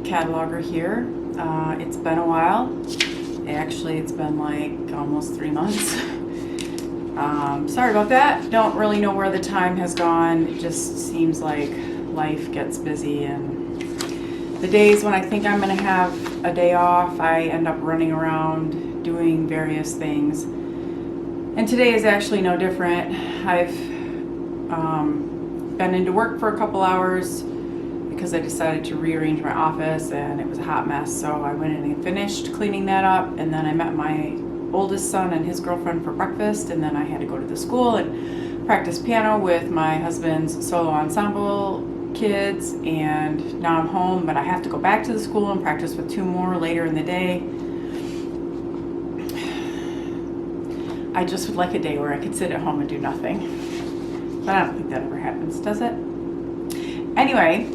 cataloger here. It's been a while. Actually, it's been like almost 3 months. Sorry about that. Don't really know where the time has gone. It just seems like life gets busy, and the days when I think I'm going to have a day off, I end up running around doing various things. And today is actually no different. I've been into work for a couple hours because I decided to rearrange my office and it was a hot mess. So I went in and finished cleaning that up, and then I met my oldest son and his girlfriend for breakfast, and then I had to go to the school and practice piano with my husband's solo ensemble kids, and now I'm home, but I have to go back to the school and practice with 2 more later in the day. I just would like a day where I could sit at home and do nothing, but I don't think that ever happens, does it? Anyway,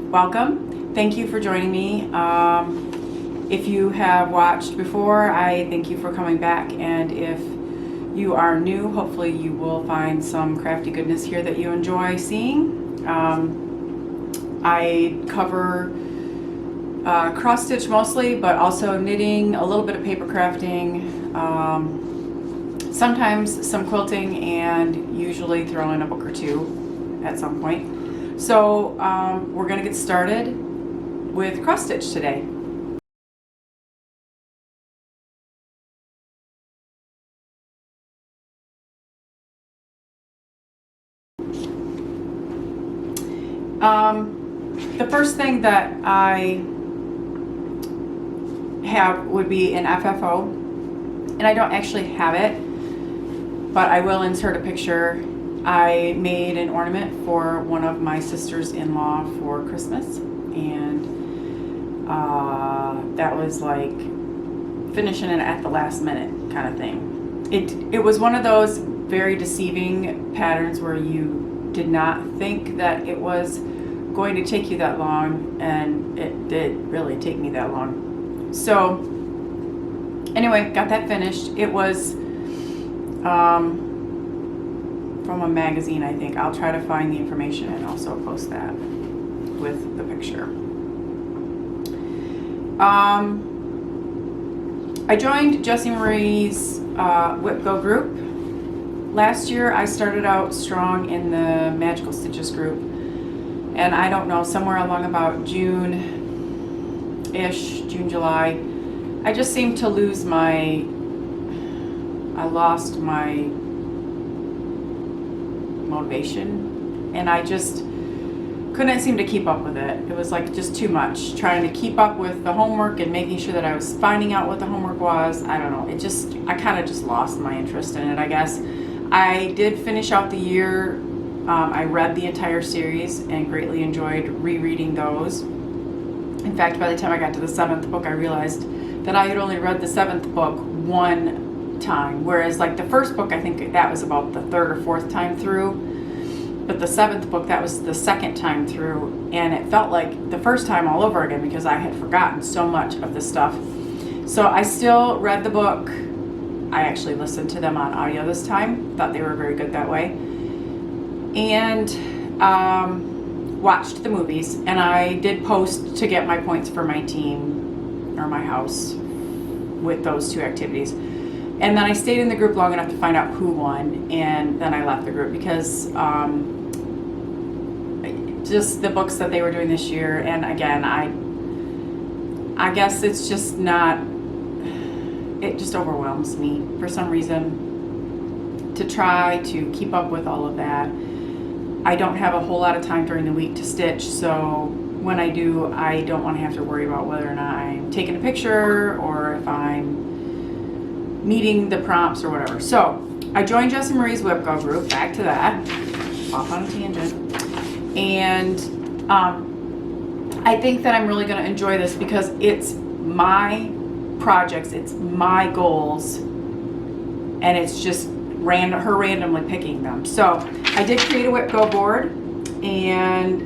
welcome. Thank you for joining me. If you have watched before, I thank you for coming back, and if you are new, hopefully you will find some crafty goodness here that you enjoy seeing. I cover cross stitch mostly, but also knitting, a little bit of paper crafting, sometimes some quilting, and usually throw in a book or 2 at some point. So we're going to get started with cross stitch today. The first thing that I have would be an FFO, and I don't actually have it, but I will insert a picture. I made an ornament for one of my sisters-in-law for Christmas, and that was like finishing it at the last minute kind of thing. It was one of those very deceiving patterns where you did not think that it was going to take you that long, and it did really take me that long. So anyway, got that finished. It was from a magazine, I think. I'll try to find the information and also post that with the picture. I joined Jessie Marie's Whip Go group. Last year I started out strong in the Magical Stitches group, and I don't know, somewhere along about June-ish, June, July, I just seemed to lose I lost my motivation, and I just couldn't seem to keep up with it. It was like just too much, trying to keep up with the homework and making sure that I was finding out what the homework was. I don't know, I kind of just lost my interest in it, I guess. I did finish out the year. I read the entire series and greatly enjoyed rereading those. In fact, by the time I got to the 7th book, I realized that I had only read the 7th book 1 time, whereas like the 1st book, I think that was about the 3rd or 4th time through, but the 7th book, that was the 2nd time through, and it felt like the first time all over again because I had forgotten so much of the stuff. So I still read the book. I actually listened to them on audio this time. Thought they were very good that way. And watched the movies, and I did post to get my points for my team or my house with those 2 activities. And then I stayed in the group long enough to find out who won, and then I left the group because just the books that they were doing this year, and again, I guess it's just not, it just overwhelms me for some reason to try to keep up with all of that. I don't have a whole lot of time during the week to stitch, so when I do, I don't want to have to worry about whether or not I'm taking a picture or if I'm meeting the prompts or whatever. So I joined Jessie Marie's Whip Go group, back to that, off on a tangent, and I think that I'm really going to enjoy this because it's my projects, it's my goals, and it's just her randomly picking them. So I did create a Whip Go board, and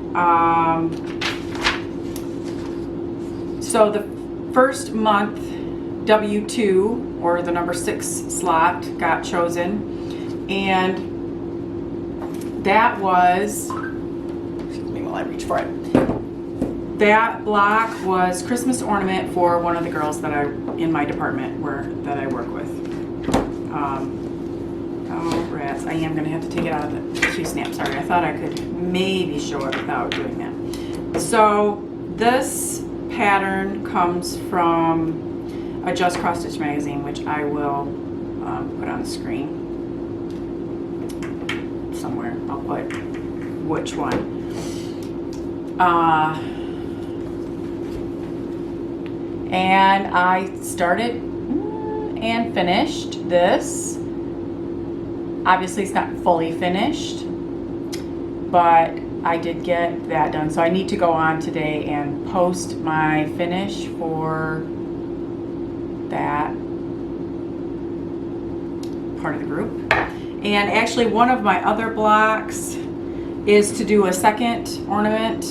so the first month W2, or the number 6 slot, got chosen, and that was, excuse me while I reach for it, that block was Christmas ornament for one of the girls that in my department that I work with. Oh, rats. I am going to have to take it out of the two snap. Sorry, I thought I could maybe show it without doing that. So this pattern comes from a Just Cross Stitch magazine, which I will put on the screen somewhere. I'll put which one. And I started and finished this. Obviously it's not fully finished, but I did get that done. So I need to go on today and post my finish for that part of the group. And actually one of my other blocks is to do a second ornament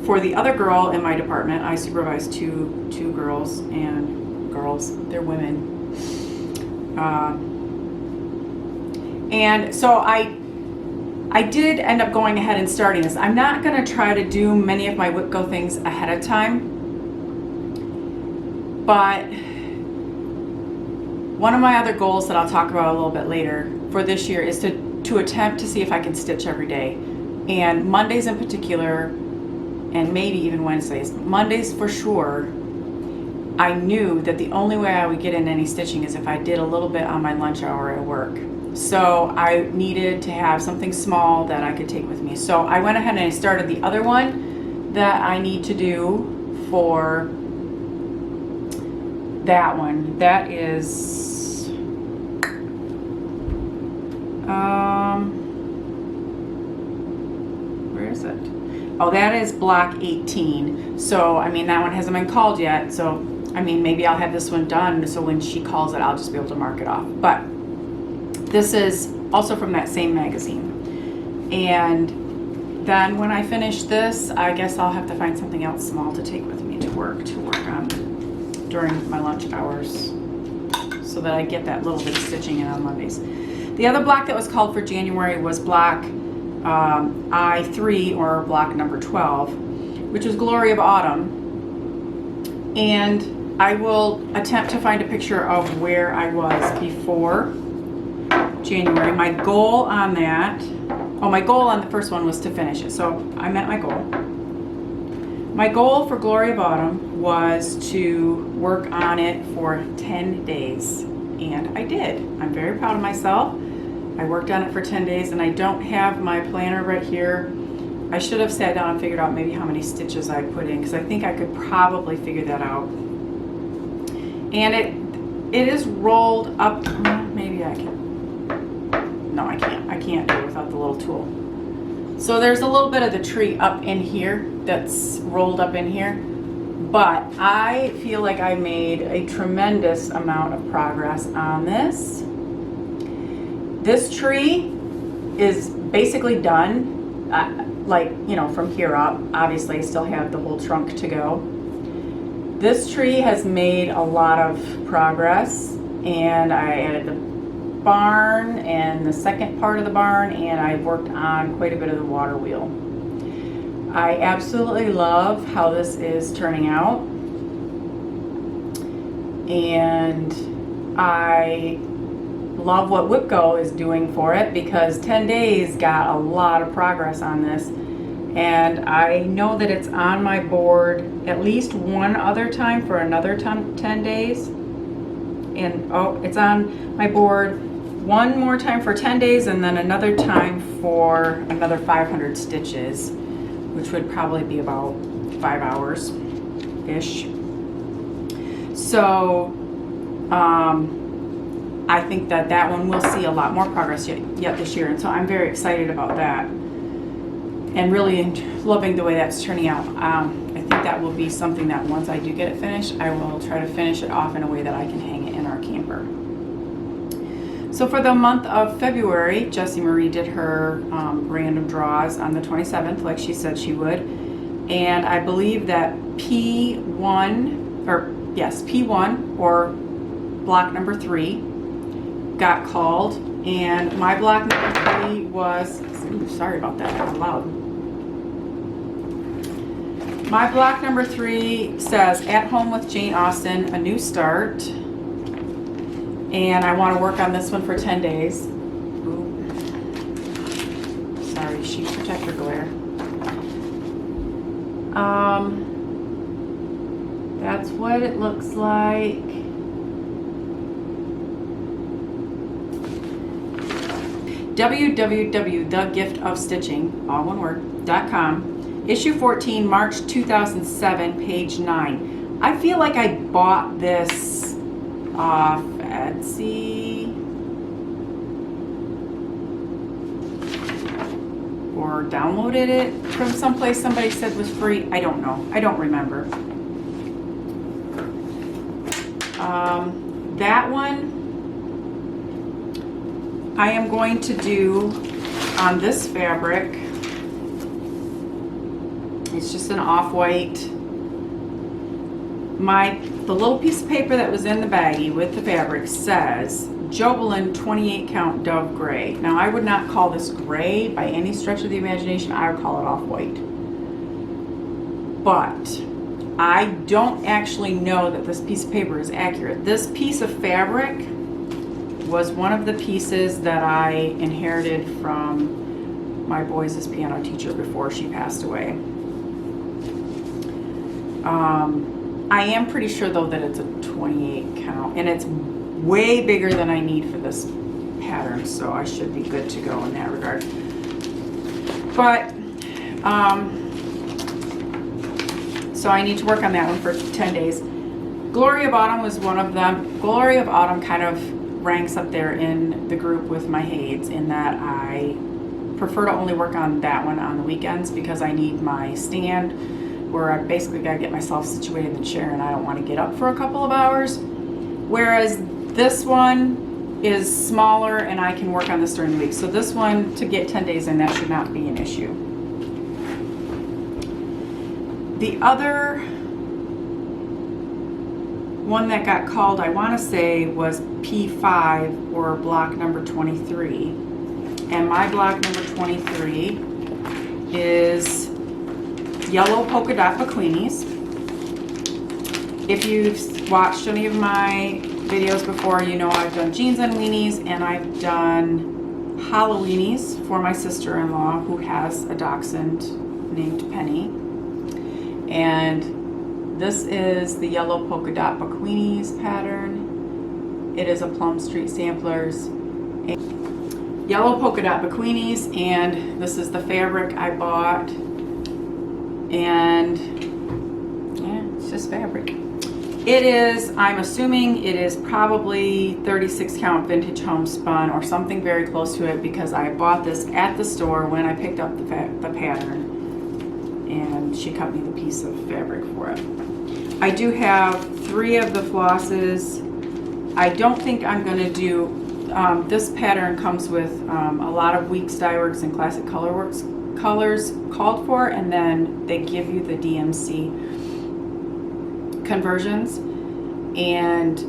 for the other girl in my department. I supervise two girls, and girls, they're women. And so I did end up going ahead and starting this. I'm not going to try to do many of my Whip Go things ahead of time, but one of my other goals that I'll talk about a little bit later for this year is to attempt to see if I can stitch every day. And Mondays in particular, and maybe even Wednesdays. Mondays for sure, I knew that the only way I would get in any stitching is if I did a little bit on my lunch hour at work. So I needed to have something small that I could take with me. So I went ahead and I started the other one that I need to do for that one. That is where is it? Oh, that is block 18. So I mean, that one hasn't been called yet, so I mean, maybe I'll have this one done so when she calls it I'll just be able to mark it off. But this is also from that same magazine. And then when I finish this, I guess I'll have to find something else small to take with me to work on during my lunch hours so that I get that little bit of stitching in on Mondays. The other block that was called for January was block I3, or block number 12, which is Glory of Autumn. And I will attempt to find a picture of where I was before January. My goal on that, my goal on the first one was to finish it, so I met my goal. My goal for Glory of Autumn was to work on it for 10 days, and I did. I'm very proud of myself. I worked on it for 10 days, and I don't have my planner right here. I should have sat down and figured out maybe how many stitches I put in, because I think I could probably figure that out. And it is rolled up. Maybe I can. No, I can't. I can't do it without the little tool. So there's a little bit of the tree up in here that's rolled up in here, but I feel like I made a tremendous amount of progress on this. This tree is basically done, like, you know, from here up. Obviously, I still have the whole trunk to go. This tree has made a lot of progress, and I added the barn and the second part of the barn, and I worked on quite a bit of the water wheel. I absolutely love how this is turning out, and I love what Whip Go is doing for it, because 10 days got a lot of progress on this, and I know that it's on my board at least one other time for another 10 days, and it's on my board one more time for 10 days and then another time for another 500 stitches, which would probably be about 5 hours ish. So I think that one will see a lot more progress yet this year, and so I'm very excited about that and really loving the way that's turning out. I think that will be something that once I do get it finished, I will try to finish it off in a way that I can hang it in our camper. So for the month of February, Jessie Marie did her random draws on the 27th, like she said she would. And I believe that P1, or block number 3 got called. And my block number 3 was, sorry about that, that was loud. My block number 3 says At Home with Jane Austen, A New Start. And I want to work on this one for 10 days. Ooh. Sorry, sheet protector glare. That's what it looks like. www.thegiftofstitching, all one word, .com. Issue 14, March 2007, page 9. I feel like I bought this off Etsy or downloaded it from someplace somebody said was free. I don't know. I don't remember. That one I am going to do on this fabric. It's just an off-white. The little piece of paper that was in the baggie with the fabric says Jobelin 28 count Dove Gray. Now I would not call this gray by any stretch of the imagination. I would call it off-white. But I don't actually know that this piece of paper is accurate. This piece of fabric was one of the pieces that I inherited from my boys' piano teacher before she passed away. I am pretty sure though that it's a 28 count, and it's way bigger than I need for this pattern, so I should be good to go in that regard. But so I need to work on that one for 10 days. Glory of Autumn was one of them. Glory of Autumn kind of ranks up there in the group with my Hades, in that I prefer to only work on that one on the weekends because I need my stand where I basically got to get myself situated in the chair and I don't want to get up for a couple of hours. Whereas this one is smaller and I can work on this during the week. So this one, to get 10 days in, that should not be an issue. The other one that got called, I want to say, was P5 or block number 23. And my block number 23 is yellow polka dot biquinis. If you've watched any of my videos before, you know I've done jeans and weenies, and I've done Halloweenies for my sister-in-law who has a dachshund named Penny. And this is the yellow polka dot biquinis pattern. It is a Plum Street Samplers yellow polka dot biquinis, and this is the fabric I bought. And yeah, it's just fabric. It is, I'm assuming it is probably 36 count vintage homespun or something very close to it, because I bought this at the store when I picked up the pattern, and she cut me the piece of fabric for it. I do have 3 of the flosses. I don't think I'm going to do, this pattern comes with a lot of Weeks Dye Works and Classic Colorworks colors called for, and then they give you the DMC conversions, and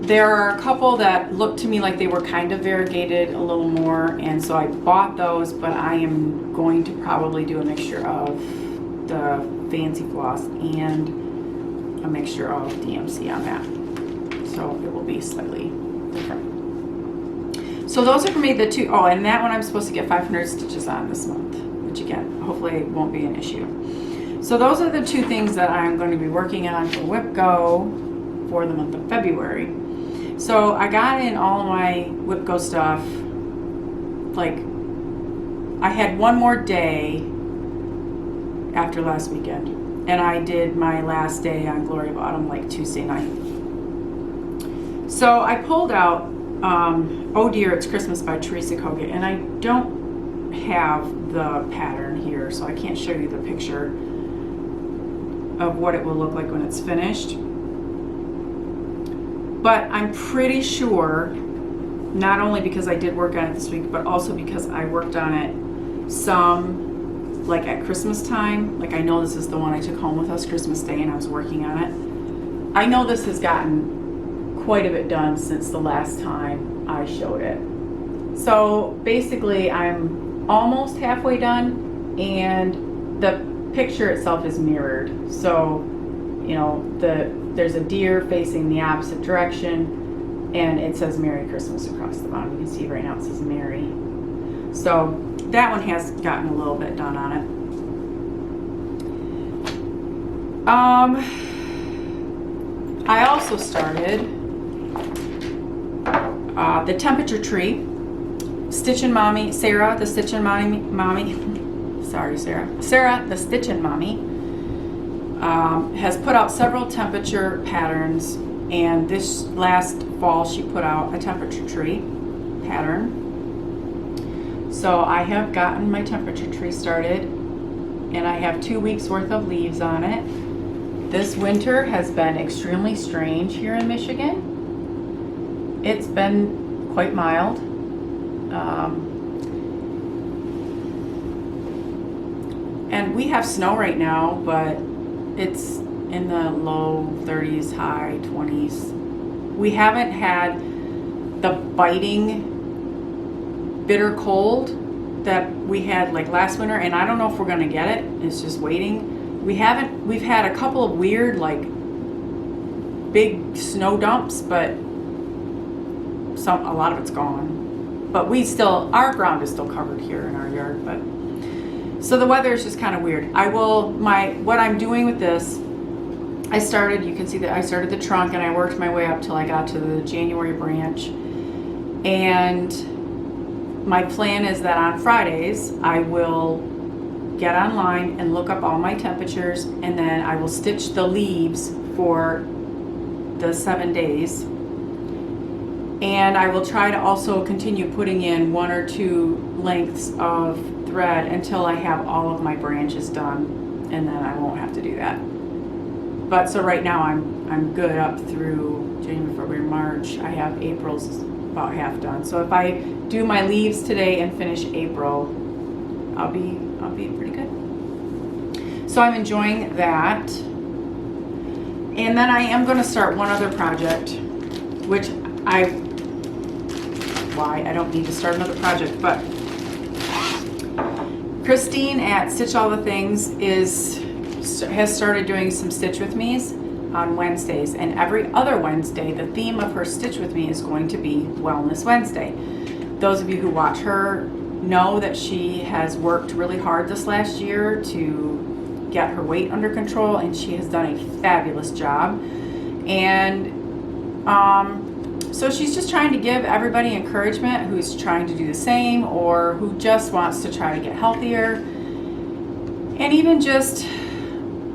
there are a couple that look to me like they were kind of variegated a little more, and so I bought those, but I am going to probably do a mixture of the fancy floss and a mixture of DMC on that, so it will be slightly different. So those are for me the 2, oh, and that one I'm supposed to get 500 stitches on this month, which again, hopefully won't be an issue. So those are the 2 things that I'm going to be working on for Whip Go for the month of February. So I got in all of my Whip Go stuff, like I had one more day after last weekend, and I did my last day on Glory of Autumn like Tuesday night. So I pulled out Oh Dear It's Christmas by Teresa Kogut, and I don't have the pattern here, so I can't show you the picture of what it will look like when it's finished. But I'm pretty sure, not only because I did work on it this week, but also because I worked on it some like at Christmas time. Like I know this is the one I took home with us Christmas Day, and I was working on it. I know this has gotten quite a bit done since the last time I showed it. So basically I'm almost halfway done, and the picture itself is mirrored. So, you know, there's a deer facing the opposite direction, and it says Merry Christmas across the bottom. You can see right now it says Merry. So that one has gotten a little bit done on it. I also started the temperature tree. Stitchin' Mommy, Sarah, the Stitchin' Mommy, sorry Sarah, the Stitchin' Mommy, has put out several temperature patterns, and this last fall she put out a temperature tree pattern. So I have gotten my temperature tree started, and I have 2 weeks worth of leaves on it. This winter has been extremely strange here in Michigan. It's been quite mild. And we have snow right now, but it's in the low 30s, high 20s. We haven't had the biting, bitter cold that we had like last winter, and I don't know if we're gonna get it. It's just waiting. We've had a couple of weird, like, big snow dumps, but a lot of it's gone. But our ground is still covered here in our yard, but so the weather is just kind of weird. What I'm doing with this, you can see that I started the trunk and I worked my way up till I got to the January branch. And my plan is that on Fridays, I will get online and look up all my temperatures, and then I will stitch the leaves for the 7 days. And I will try to also continue putting in 1 or 2 lengths of thread until I have all of my branches done, and then I won't have to do that. But so right now I'm good up through January, February, March. I have April's about half done. So if I do my leaves today and finish April, I'll be pretty good. So I'm enjoying that. And then I am going to start one other project, which I don't need to start another project, but Christine at Stitch All the Things has started doing some Stitch With Me's on Wednesdays, and every other Wednesday the theme of her Stitch With Me is going to be Wellness Wednesday. Those of you who watch her know that she has worked really hard this last year to get her weight under control, and she has done a fabulous job. And so she's just trying to give everybody encouragement who's trying to do the same, or who just wants to try to get healthier, and even just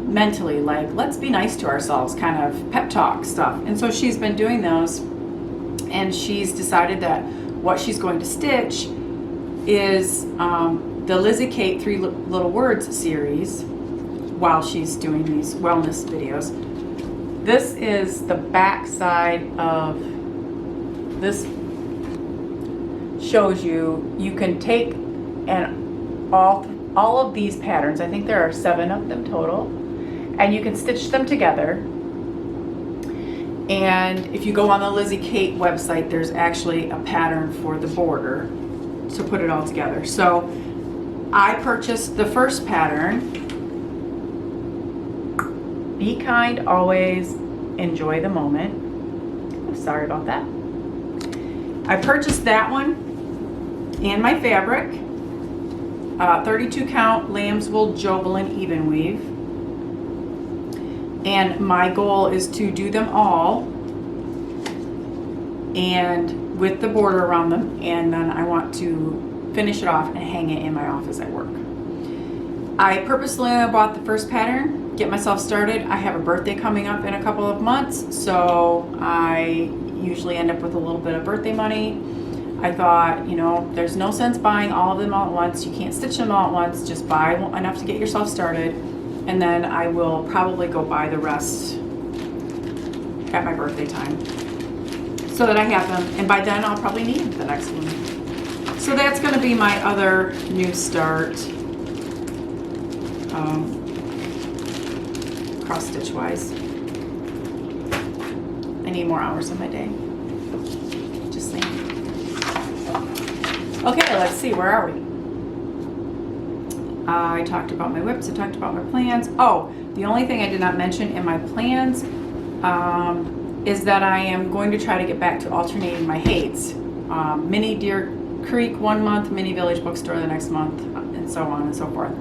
mentally, like, let's be nice to ourselves, kind of pep talk stuff. And so she's been doing those, and she's decided that what she's going to stitch is the Lizzie Kate 3 Little Words series while she's doing these wellness videos. This is the back side of this. Shows you can take and all of these patterns, I think there are 7 of them total, and you can stitch them together. And if you go on the Lizzie Kate website, there's actually a pattern for the border to put it all together. So I purchased the first pattern, Be Kind Always, Enjoy the Moment. I'm sorry about that. I purchased that one and my fabric, 32 count lamb's wool Jovelin even weave. And my goal is to do them all and with the border around them, and then I want to finish it off and hang it in my office at work. I purposely bought the first pattern, get myself started. I have a birthday coming up in a couple of months, so I usually end up with a little bit of birthday money. I thought, you know, there's no sense buying all of them all at once. You can't stitch them all at once. Just buy enough to get yourself started, and then I will probably go buy the rest at my birthday time so that I have them, and by then I'll probably need the next one. So that's going to be my other new start, cross stitch wise. I need more hours in my day. Just saying. Okay, let's see, where are we? I talked about my whips, I talked about my plans. Oh, the only thing I did not mention in my plans is that I am going to try to get back to alternating my hates. Mini Deer Creek 1 month, Mini Village Bookstore the next month, and so on and so forth.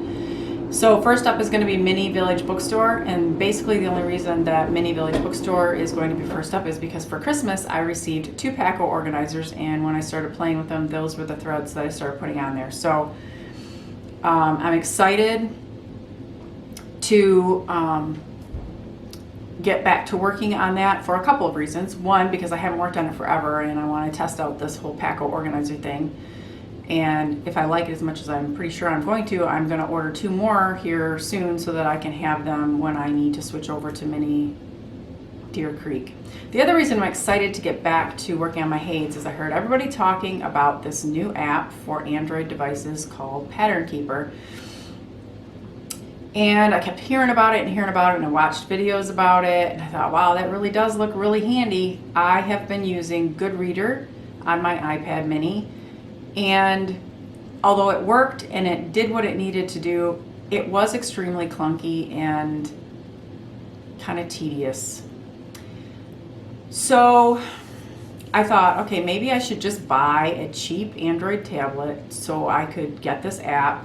So first up is going to be Mini Village Bookstore, and basically the only reason that Mini Village Bookstore is going to be first up is because for Christmas I received 2 Paco organizers, and when I started playing with them, those were the threads that I started putting on there. So I'm excited to get back to working on that for a couple of reasons. One, because I haven't worked on it forever and I want to test out this whole Paco organizer thing. And if I like it as much as I'm pretty sure I'm going to order 2 more here soon so that I can have them when I need to switch over to Mini Deer Creek. The other reason I'm excited to get back to working on my hates is I heard everybody talking about this new app for Android devices called Pattern Keeper. And I kept hearing about it and I watched videos about it, and I thought, wow, that really does look really handy. I have been using Goodreader on my iPad mini, and although it worked and it did what it needed to do, it was extremely clunky and kind of tedious. So I thought, okay, maybe I should just buy a cheap Android tablet so I could get this app.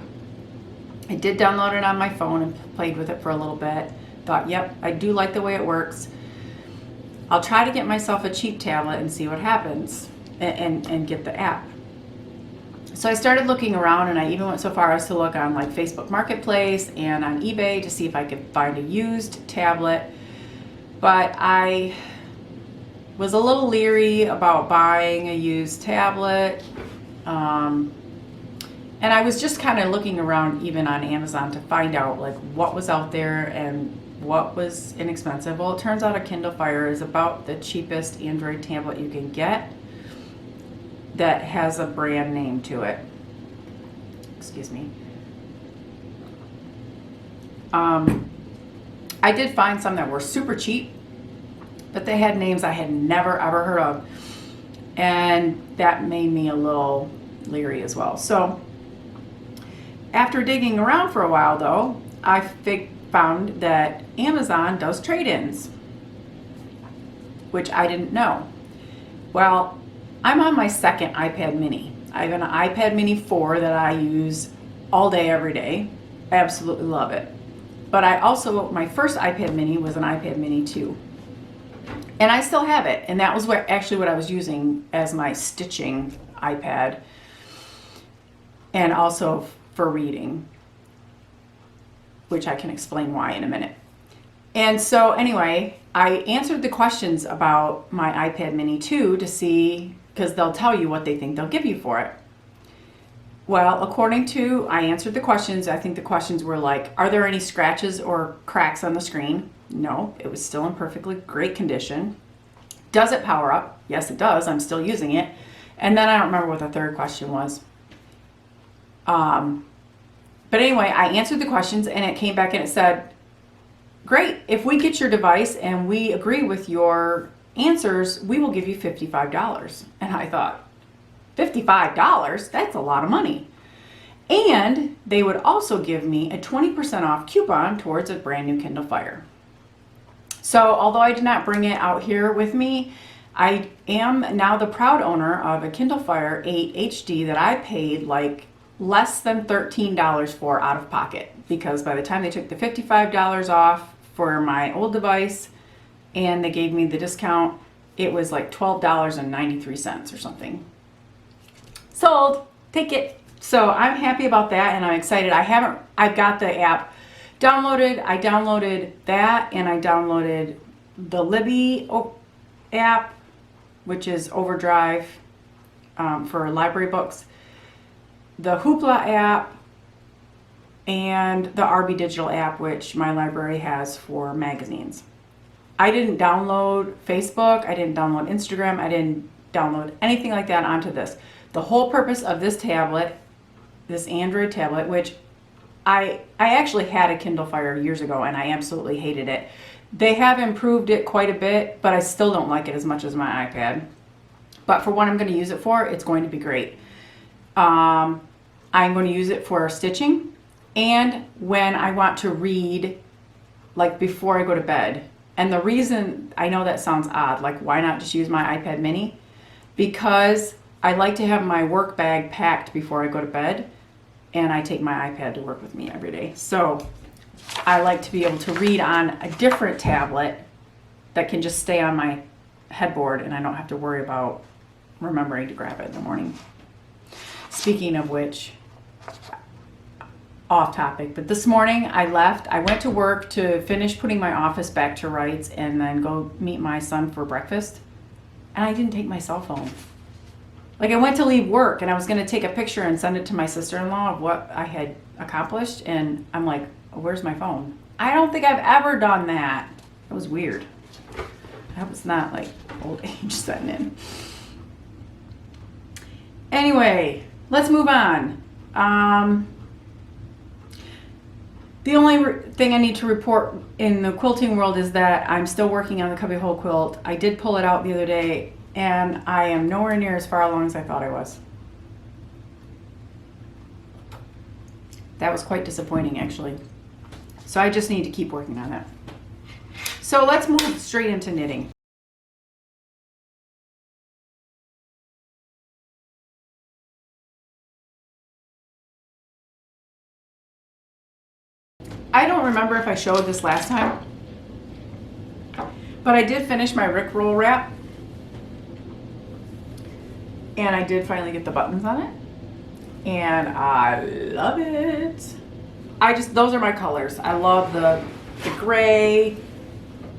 I did download it on my phone and played with it for a little bit. Thought, yep, I do like the way it works. I'll try to get myself a cheap tablet and see what happens and get the app. So I started looking around, and I even went so far as to look on like Facebook Marketplace and on eBay to see if I could find a used tablet. But I was a little leery about buying a used tablet. And I was just kind of looking around even on Amazon to find out like what was out there and what was inexpensive. Well, it turns out a Kindle Fire is about the cheapest Android tablet you can get that has a brand name to it. Excuse me. I did find some that were super cheap, but they had names I had never ever heard of, and that made me a little leery as well. So after digging around for a while though, I found that Amazon does trade-ins, which I didn't know. Well, I'm on my second iPad mini. I have an iPad mini 4 that I use all day, every day. I absolutely love it. But I also, my first iPad mini was an iPad mini 2. And I still have it. And that was actually what I was using as my stitching iPad. And also for reading, which I can explain why in a minute. And so anyway, I answered the questions about my iPad mini 2 to see, because they'll tell you what they think they'll give you for it. Well, I answered the questions. I think the questions were like, are there any scratches or cracks on the screen? No, it was still in perfectly great condition. Does it power up? Yes, it does. I'm still using it. And then I don't remember what the third question was. But anyway, I answered the questions and it came back and it said, great, if we get your device and we agree with your answers, we will give you $55. And I thought, $55? That's a lot of money. And they would also give me a 20% off coupon towards a brand new Kindle Fire. So although I did not bring it out here with me, I am now the proud owner of a Kindle Fire 8 HD that I paid like less than $13 for out of pocket, because by the time they took the $55 off for my old device and they gave me the discount, it was like $12.93 or something. Sold, take it. So I'm happy about that and I'm excited. I've got the app downloaded. I downloaded that and I downloaded the Libby app, which is Overdrive for library books, the Hoopla app, and the RB Digital app, which my library has for magazines. I didn't download Facebook, I didn't download Instagram, I didn't download anything like that onto this. The whole purpose of this tablet, this Android tablet, which I actually had a Kindle Fire years ago and I absolutely hated it. They have improved it quite a bit, but I still don't like it as much as my iPad. But for what I'm going to use it for, it's going to be great. I'm going to use it for stitching. and when I want to read, like before I go to bed. And the reason, I know that sounds odd, like why not just use my iPad mini? Because I like to have my work bag packed before I go to bed, and I take my iPad to work with me every day. So I like to be able to read on a different tablet that can just stay on my headboard, and I don't have to worry about remembering to grab it in the morning. Speaking of which, off topic, but this morning I went to work to finish putting my office back to rights and then go meet my son for breakfast, and I didn't take my cell phone. Like, I went to leave work and I was going to take a picture and send it to my sister-in-law of what I had accomplished, and I'm like, where's my phone? I don't think I've ever done that. It was weird. I hope it's not like old age setting in. Anyway, let's move on. The only thing I need to report in the quilting world is that I'm still working on the cubbyhole quilt. I did pull it out the other day, and I am nowhere near as far along as I thought I was. That was quite disappointing, actually. So I just need to keep working on that. So let's move straight into knitting. I don't remember if I showed this last time, but I did finish my Rickroll wrap, and I did finally get the buttons on it, and I love it. Those are my colors. I love the gray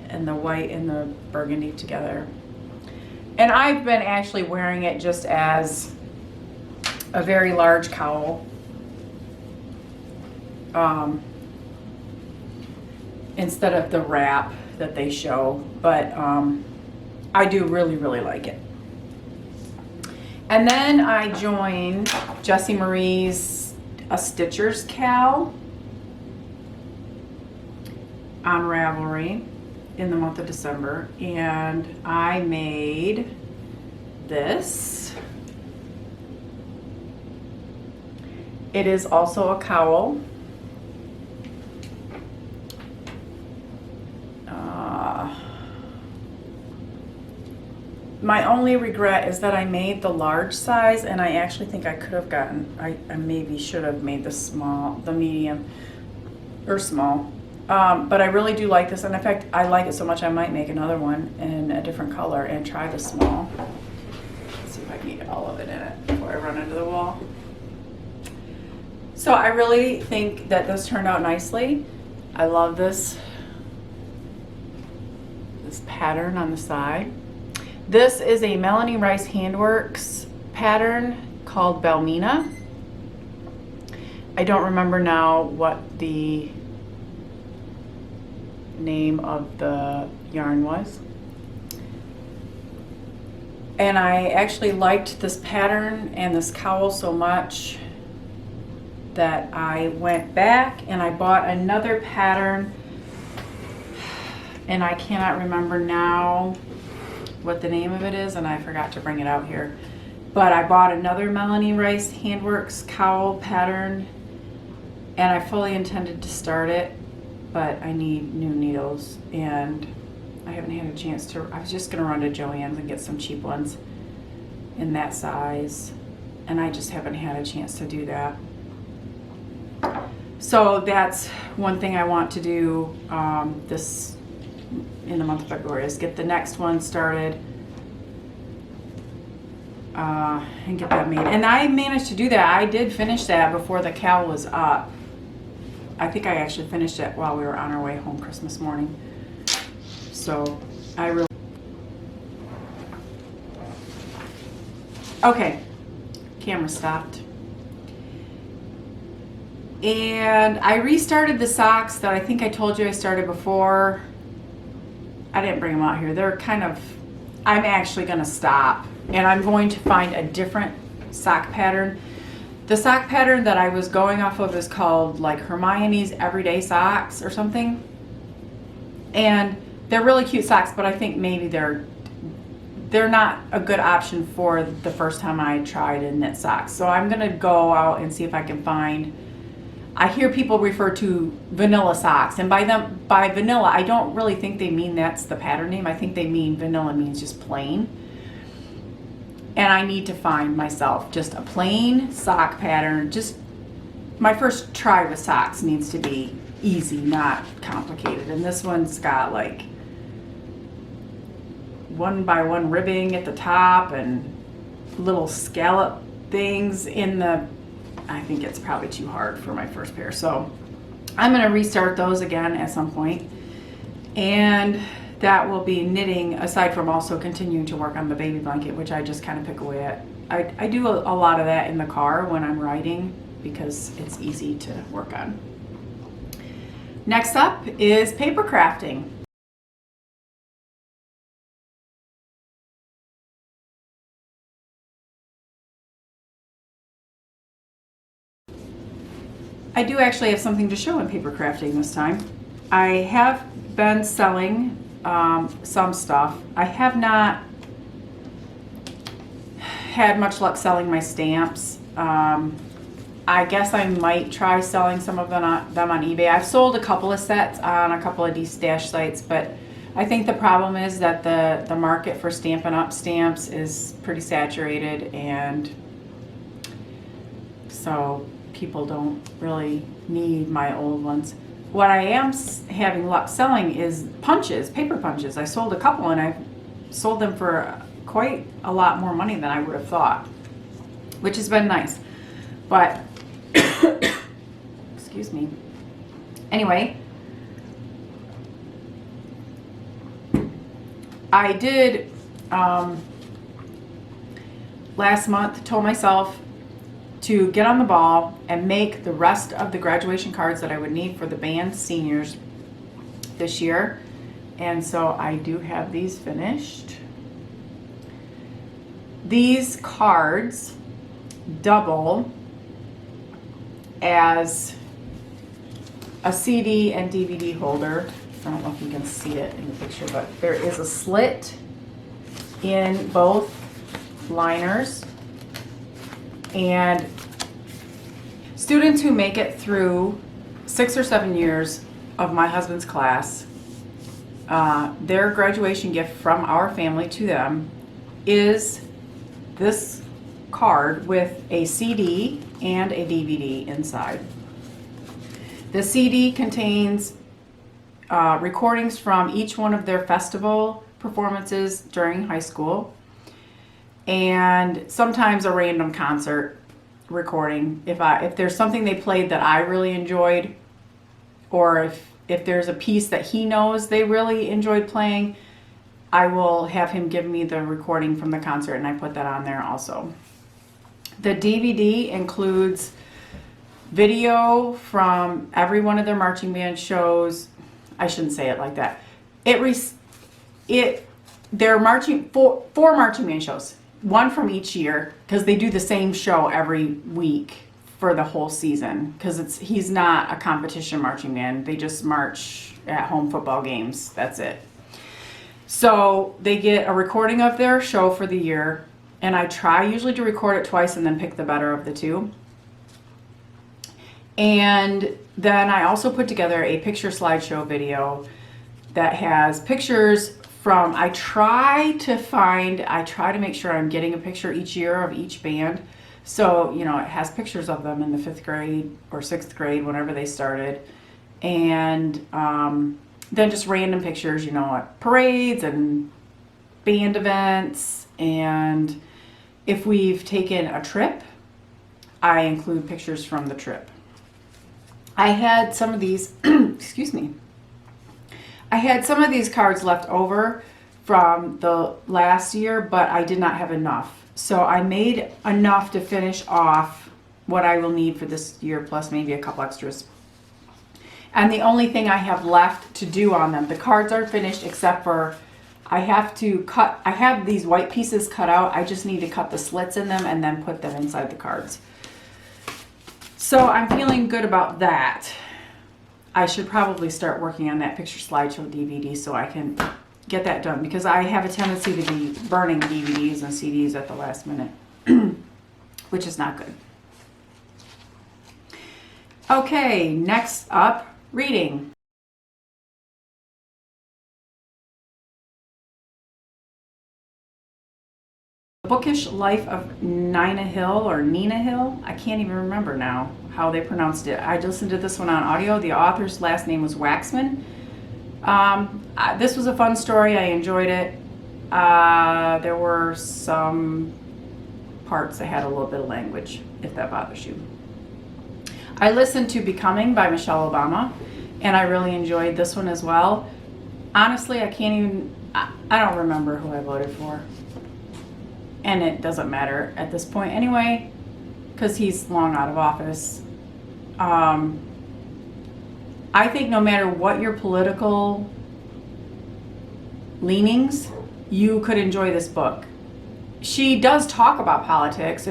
and the white and the burgundy together. And I've been actually wearing it just as a very large cowl. Instead of the wrap that they show, but I do really, really like it. And then I joined Jessie Marie's A Stitcher's Cal on Ravelry in the month of December, and I made this. It is also a cowl. My only regret is that I made the large size, and I actually think I could have gotten, I maybe should have made the medium, or small. But I really do like this, and in fact, I like it so much I might make another one in a different color and try the small. Let's see if I can get all of it in it before I run into the wall. So I really think that this turned out nicely. I love this pattern on the side. This is a Melanie Rice Handworks pattern called Belmina. I don't remember now what the name of the yarn was. And I actually liked this pattern and this cowl so much that I went back and I bought another pattern, and I cannot remember now what the name of it is, and I forgot to bring it out here. But I bought another Melanie Rice Handworks cowl pattern, and I fully intended to start it, but I need new needles, and I haven't had a chance to. I was just gonna run to Joann's and get some cheap ones in that size, and I just haven't had a chance to do that. So that's one thing I want to do this in the month of February, is get the next one started and get that made. And I managed to do that. I did finish that before the cowl was up. I think I actually finished it while we were on our way home Christmas morning. So I really... Okay, camera stopped. And I restarted the socks that I think I told you I started before. I didn't bring them out here. They're kind of, I'm actually going to stop, and I'm going to find a different sock pattern. The sock pattern that I was going off of is called like Hermione's Everyday Socks or something. And they're really cute socks, but I think maybe they're not a good option for the first time I tried to knit socks. So I'm going to go out and see if I can find I hear people refer to vanilla socks, and by vanilla, I don't really think they mean that's the pattern name. I think they mean vanilla means just plain. And I need to find myself just a plain sock pattern. Just my first try with socks needs to be easy, not complicated. And this one's got like 1x1 ribbing at the top and little scallop things in the, I think it's probably too hard for my first pair. So I'm going to restart those again at some point. And that will be knitting, aside from also continuing to work on the baby blanket, which I just kind of pick away at. I do a lot of that in the car when I'm riding because it's easy to work on. Next up is paper crafting. I do actually have something to show in paper crafting this time. I have been selling some stuff. I have not had much luck selling my stamps. I guess I might try selling some of them on eBay. I've sold a couple of sets on a couple of these stash sites, but I think the problem is that the market for Stampin' Up! Stamps is pretty saturated, and so people don't really need my old ones. What I am having luck selling is punches, paper punches. I sold a couple, and I've sold them for quite a lot more money than I would have thought, which has been nice. But excuse me. Anyway, I did last month told myself to get on the ball and make the rest of the graduation cards that I would need for the band seniors this year. And so I do have these finished. These cards double as a CD and DVD holder. I don't know if you can see it in the picture, but there is a slit in both liners. And students who make it through 6 or 7 years of my husband's class, their graduation gift from our family to them is this card with a CD and a DVD inside. The CD contains recordings from each one of their festival performances during high school, and sometimes a random concert recording. If there's something they played that I really enjoyed, or if there's a piece that he knows they really enjoyed playing, I will have him give me the recording from the concert, and I put that on there also. The DVD includes video from every one of their marching band shows. I shouldn't say it like that. They're marching four marching band shows, one from each year, because they do the same show every week for the whole season, because he's not a competition marching band. They just march at home football games. That's it. So they get a recording of their show for the year, and I try usually to record it twice and then pick the better of the two. And then I also put together a picture slideshow video that has pictures from, I try to make sure I'm getting a picture each year of each band. So, it has pictures of them in the 5th grade or 6th grade, whenever they started. And then just random pictures, at parades and band events. And if we've taken a trip, I include pictures from the trip. I had some of these, excuse me. I had some of these cards left over from the last year, but I did not have enough. So I made enough to finish off what I will need for this year, plus maybe a couple extras. And the only thing I have left to do on them, the cards are finished except for I have these white pieces cut out. I just need to cut the slits in them and then put them inside the cards. So I'm feeling good about that. I should probably start working on that picture slideshow DVD so I can get that done, because I have a tendency to be burning DVDs and CDs at the last minute, which is not good. Okay, next up, reading. The Bookish Life of Nina Hill, or Nina Hill. I can't even remember now how they pronounced it. I listened to this one on audio. The author's last name was Waxman. This was a fun story. I enjoyed it. There were some parts that had a little bit of language, if that bothers you. I listened to Becoming by Michelle Obama, and I really enjoyed this one as well. Honestly, I don't remember who I voted for. And it doesn't matter at this point anyway, because he's long out of office. I think no matter what your political leanings, you could enjoy this book. She does talk about politics,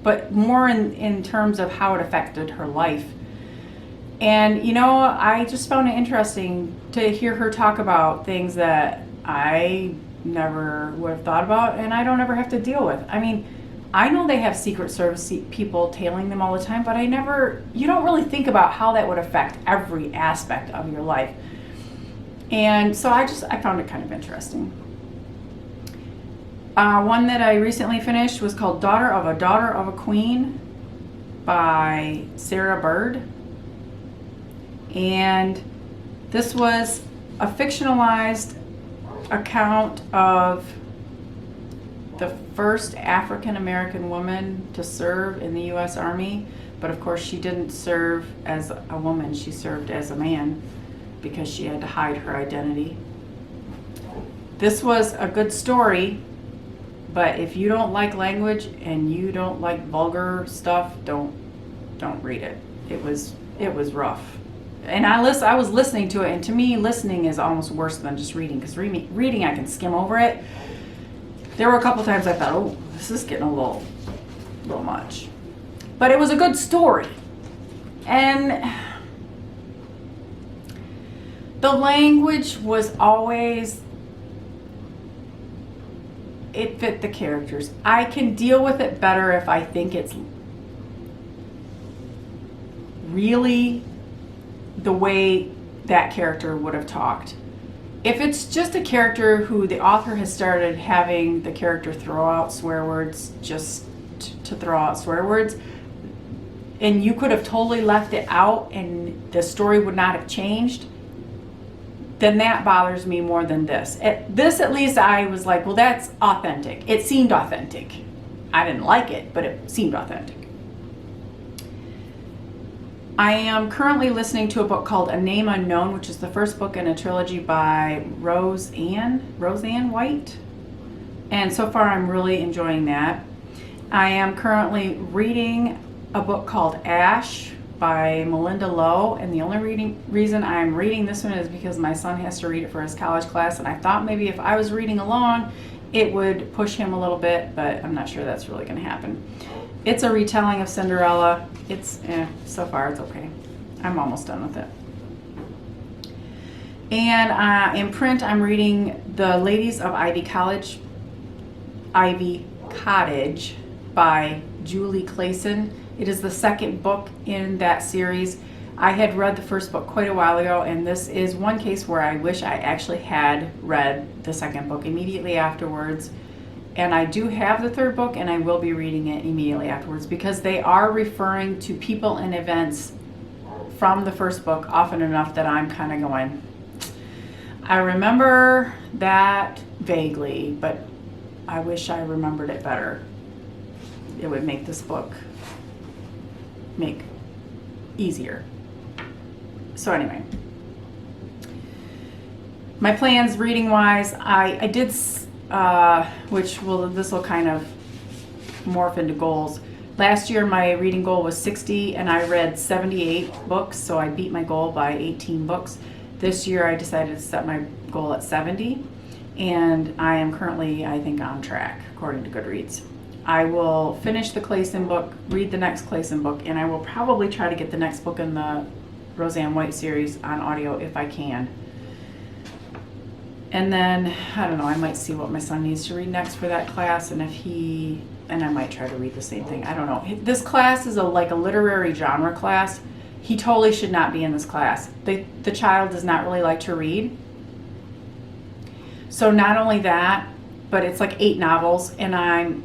but more in terms of how it affected her life. And, I just found it interesting to hear her talk about things that I never would have thought about, and I don't ever have to deal with. I mean, I know they have Secret Service people tailing them all the time, but you don't really think about how that would affect every aspect of your life. And so I found it kind of interesting. One that I recently finished was called Daughter of a Queen by Sarah Bird. And this was a fictionalized account of the first African American woman to serve in the U.S. Army, but of course she didn't serve as a woman, she served as a man because she had to hide her identity. This was a good story, but if you don't like language and you don't like vulgar stuff, don't read it. It was rough. And I was listening to it, and to me, listening is almost worse than just reading, because reading I can skim over it. There were a couple times I thought, oh, this is getting a little much. But it was a good story. And the language was always, it fit the characters. I can deal with it better if I think it's really the way that character would have talked. If it's just a character who the author has started having the character throw out swear words just to throw out swear words, and you could have totally left it out and the story would not have changed, then that bothers me more than this. This, at least, I was like, well, that's authentic. It seemed authentic. I didn't like it, but it seemed authentic. I am currently listening to a book called A Name Unknown, which is the first book in a trilogy by Roseanne White. And so far I'm really enjoying that. I am currently reading a book called Ash by Melinda Lowe, and the only reason I'm reading this one is because my son has to read it for his college class, and I thought maybe if I was reading along it would push him a little bit, but I'm not sure that's really going to happen. It's a retelling of Cinderella. So far it's okay. I'm almost done with it. And in print, I'm reading The Ladies of Ivy Cottage by Julie Clayson. It is the second book in that series. I had read the first book quite a while ago, and this is one case where I wish I actually had read the second book immediately afterwards. And I do have the third book, and I will be reading it immediately afterwards, because they are referring to people and events from the first book often enough that I'm kind of going, I remember that vaguely, but I wish I remembered it better. It would make this book easier. So anyway, my plans reading wise, I did, this will kind of morph into goals. Last year my reading goal was 60 and I read 78 books, so I beat my goal by 18 books. This year I decided to set my goal at 70, and I am currently, I think, on track according to Goodreads. I will finish the Clayson book, read the next Clayson book, and I will probably try to get the next book in the Roseanne White series on audio if I can. And then, I don't know, I might see what my son needs to read next for that class, and I might try to read the same thing. I don't know. This class is like a literary genre class. he totally should not be in this class. The child does not really like to read. So not only that, but it's like 8 novels, and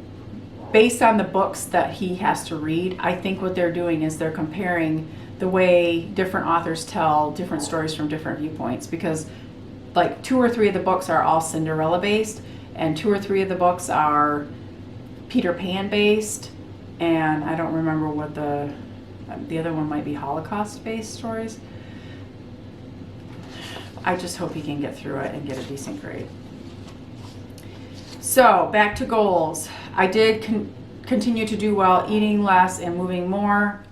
based on the books that he has to read, I think what they're doing is they're comparing the way different authors tell different stories from different viewpoints, because like 2 or 3 of the books are all Cinderella based, and 2 or 3 of the books are Peter Pan based, and I don't remember what the other one might be Holocaust based stories. I just hope he can get through it and get a decent grade. So back to goals. I did continue to do well, eating less and moving more.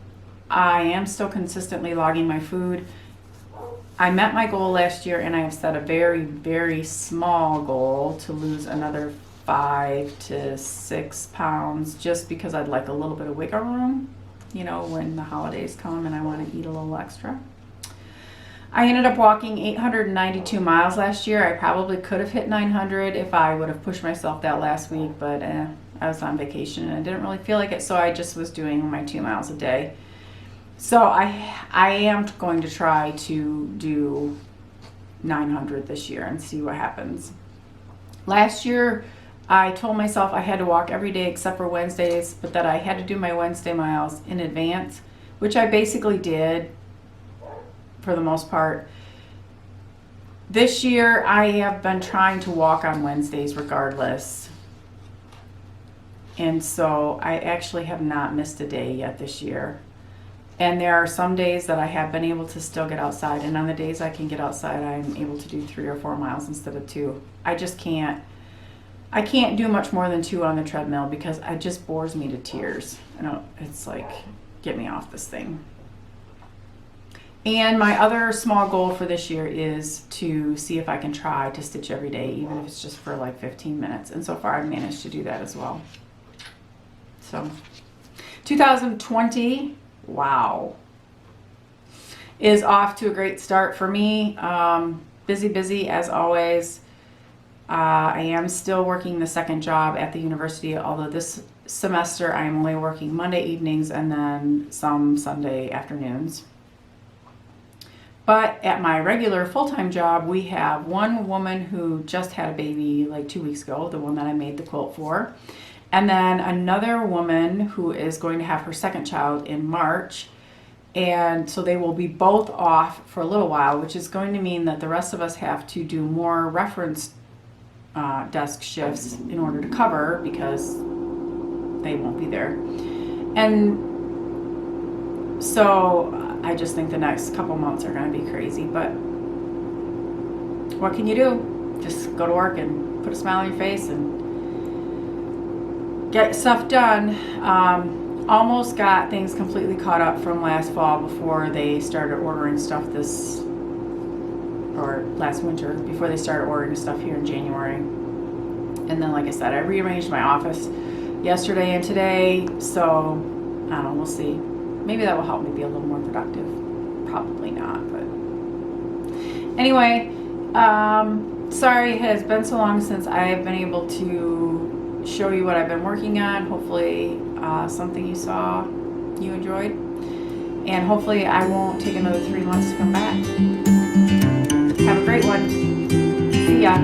I am still consistently logging my food. I met my goal last year, and I have set a very, very small goal to lose another 5 to 6 pounds, just because I'd like a little bit of wiggle room, you know, when the holidays come and I want to eat a little extra. I ended up walking 892 miles last year. I probably could have hit 900 if I would have pushed myself that last week, but I was on vacation and I didn't really feel like it, so I just was doing my 2 miles a day. So I am going to try to do 900 this year and see what happens. Last year, I told myself I had to walk every day except for Wednesdays, but that I had to do my Wednesday miles in advance, which I basically did for the most part. This year, I have been trying to walk on Wednesdays regardless. And so I actually have not missed a day yet this year. And there are some days that I have been able to still get outside, and on the days I can get outside, I'm able to do 3 or 4 miles instead of 2. I just can't. I can't do much more than 2 on the treadmill because it just bores me to tears. It's like, get me off this thing. And my other small goal for this year is to see if I can try to stitch every day, even if it's just for like 15 minutes. And so far I've managed to do that as well. So 2020, wow, is off to a great start for me. Busy as always. I am still working the second job at the university, although this semester I am only working Monday evenings and then some Sunday afternoons. But at my regular full-time job, we have one woman who just had a baby like 2 weeks ago, the one that I made the quilt for. And then another woman who is going to have her second child in March. And so they will be both off for a little while, which is going to mean that the rest of us have to do more reference desk shifts in order to cover, because they won't be there. And so I just think the next couple months are going to be crazy, but what can you do? Just go to work and put a smile on your face and get stuff done. Almost got things completely caught up from last fall before they started ordering stuff last winter, before they started ordering stuff here in January. And then, like I said, I rearranged my office yesterday and today, so I don't know, we'll see. Maybe that will help me be a little more productive. Probably not, but anyway, sorry it has been so long since I have been able to show you what I've been working on. Hopefully something you saw you enjoyed, and hopefully I won't take another 3 months to come back. Have a great one. See ya.